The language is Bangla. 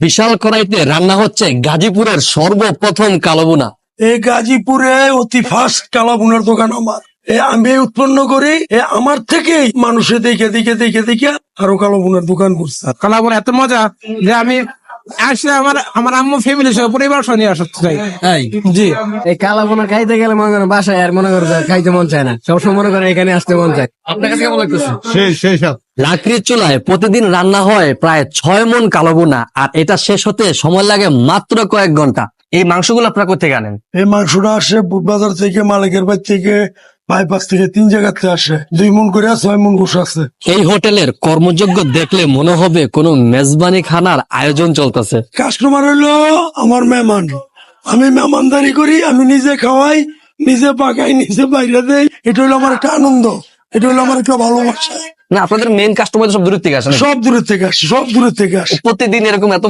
বিশাল কড়াইতে রান্না হচ্ছে গাজীপুরের সর্বপ্রথম কালোবোনা। এই গাজীপুরে অতি ফার্স্ট কালাবুনার দোকান আমার। আমি উৎপন্ন করি, আমার থেকেই মানুষে দেখে দেখে দেখে দেখে আরো কালাবুনার দোকান করছে। কালাবোনা এত মজা যে আমি আসলে আমার আম্মু ফ্যামিলি সহ পরিবার সহ নিয়ে আসতে চাই। জি, এই কালাবোনা খাইতে গেলে মনে করেন বাসায় আর মনে করেন খাইতে মন চায় না, সবসময় মনে করেন এখানে আসতে মন চায়। আপনার কাছে কেমন লাগতেছে? লাকড়ির চুলায় প্রতিদিন রান্না হয় প্রায় 6 মণ কালোবোনা, আর এটা শেষ হতে সময় লাগে মাত্র কয়েক ঘন্টা। এই মাংসগুলো আপনারা কোথেকে আনেন? এই মাংসটা আসে বুধবাজার থেকে, মালিকের বাড়ি থেকে, বাইপাস থেকে, 3 জায়গাতে আসে। 2 মণ করে 6 মণ গোশ আছে। এই হোটেলের কর্মযোগ্য দেখলে মনে হবে কোনো মেজবানি খানার আয়োজন চলতেছে। কাস্টমার হইলো আমার মেহমান, আমি মেহমানদারি করি, আমি নিজে খাওয়াই, নিজে পাকাই, নিজে বাইরে দেই। এটা হলো আমার একটা আনন্দ, এটা হলো আমার একটা ভালোবাসা। না, আপনাদের মেইন কাস্টমার সব দূরের থেকে আসেন? সব দূরের থেকে আসে, সব দূরের থেকে আসে। প্রতিদিন এরকম এত